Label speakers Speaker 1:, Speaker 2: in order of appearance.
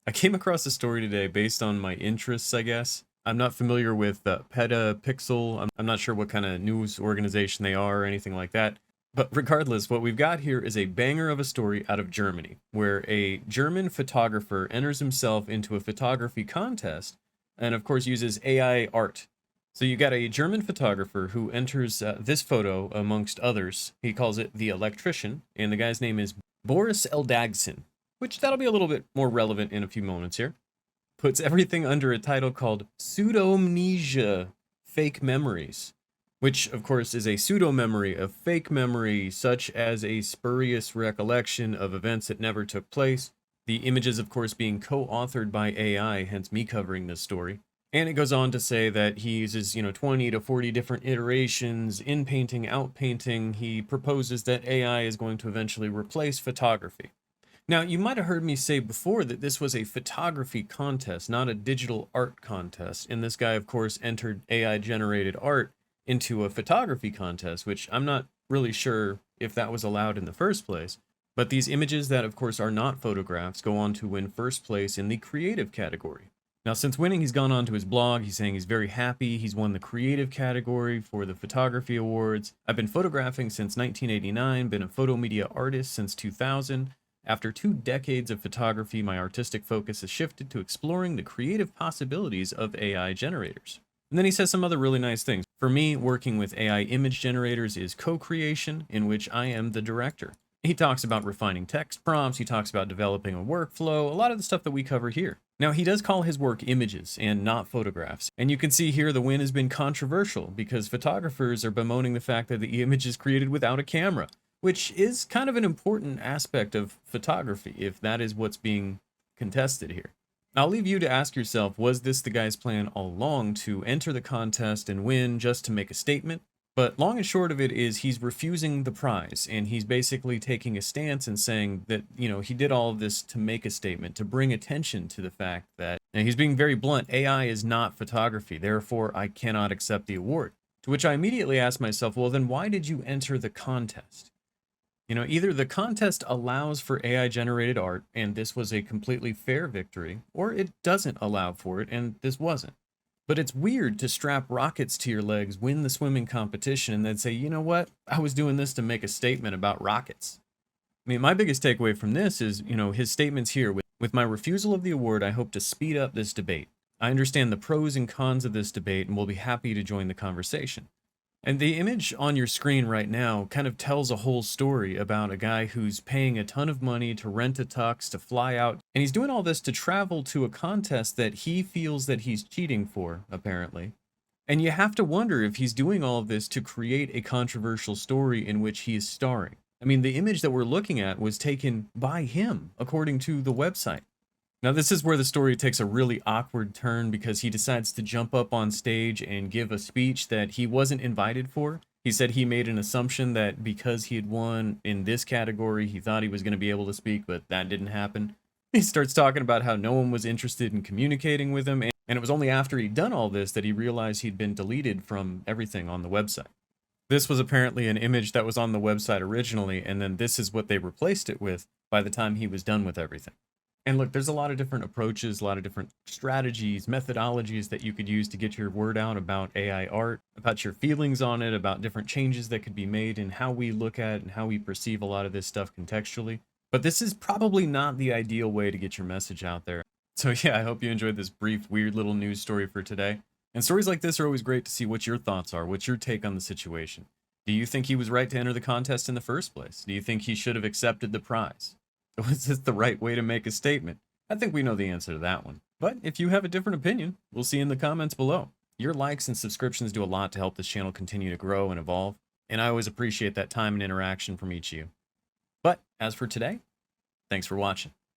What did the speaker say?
Speaker 1: I came across a story today based on my interests, I guess. I'm not familiar with Petapixel. I'm not sure what kind of news organization they are or anything like that. But regardless, what we've got here is a banger of a story out of Germany, where a German photographer enters himself into a photography contest and, of course, uses AI art. So you got a German photographer who enters this photo amongst others. He calls it the electrician, and the guy's name is Boris Eldagsen, which that'll be a little bit more relevant in a few moments here. Puts everything under a title called Pseudomnesia Fake Memories, which of course is a pseudo memory of fake memory, such as a spurious recollection of events that never took place. The images, of course, being co authored by AI, hence me covering this story. And it goes on to say that he uses, 20 to 40 different iterations, in painting, out painting. He proposes that AI is going to eventually replace photography. Now, you might have heard me say before that this was a photography contest, not a digital art contest. And this guy, of course, entered AI generated art into a photography contest, which I'm not really sure if that was allowed in the first place. But these images that, of course, are not photographs go on to win first place in the creative category. Now, since winning, he's gone on to his blog. He's saying he's very happy. He's won the creative category for the photography awards. I've been photographing since 1989, been a photo media artist since 2000. After 2 decades of photography, my artistic focus has shifted to exploring the creative possibilities of AI generators. And then he says some other really nice things. For me, working with AI image generators is co-creation, in which I am the director. He talks about refining text prompts, he talks about developing a workflow, a lot of the stuff that we cover here. Now, he does call his work images and not photographs. And you can see here the win has been controversial because photographers are bemoaning the fact that the image is created without a camera, which is kind of an important aspect of photography if that is what's being contested here. I'll leave you to ask yourself, was this the guy's plan all along to enter the contest and win just to make a statement? But long and short of it is he's refusing the prize, and he's basically taking a stance and saying that, he did all of this to make a statement, to bring attention to the fact that, and he's being very blunt, AI is not photography, therefore I cannot accept the award. To which I immediately ask myself, well, then why did you enter the contest? Either the contest allows for AI generated art, and this was a completely fair victory, or it doesn't allow for it, and this wasn't. But it's weird to strap rockets to your legs, win the swimming competition, and then say, you know what? I was doing this to make a statement about rockets. I mean, my biggest takeaway from this is, his statements here. With my refusal of the award, I hope to speed up this debate. I understand the pros and cons of this debate and will be happy to join the conversation. And the image on your screen right now kind of tells a whole story about a guy who's paying a ton of money to rent a tux, to fly out, and he's doing all this to travel to a contest that he feels that he's cheating for, apparently. And you have to wonder if he's doing all of this to create a controversial story in which he is starring. I mean, the image that we're looking at was taken by him, according to the website. Now, this is where the story takes a really awkward turn because he decides to jump up on stage and give a speech that he wasn't invited for. He said he made an assumption that because he had won in this category, he thought he was going to be able to speak, but that didn't happen. He starts talking about how no one was interested in communicating with him, and it was only after he'd done all this that he realized he'd been deleted from everything on the website. This was apparently an image that was on the website originally, and then this is what they replaced it with by the time he was done with everything. And look, there's a lot of different approaches, a lot of different strategies, methodologies that you could use to get your word out about AI art, about your feelings on it, about different changes that could be made in how we look at and how we perceive a lot of this stuff contextually. But this is probably not the ideal way to get your message out there. So yeah, I hope you enjoyed this brief, weird little news story for today. And stories like this are always great to see what your thoughts are, what's your take on the situation. Do you think he was right to enter the contest in the first place? Do you think he should have accepted the prize? Was this the right way to make a statement? I think we know the answer to that one. But if you have a different opinion, we'll see in the comments below. Your likes and subscriptions do a lot to help this channel continue to grow and evolve, and I always appreciate that time and interaction from each of you. But as for today, thanks for watching.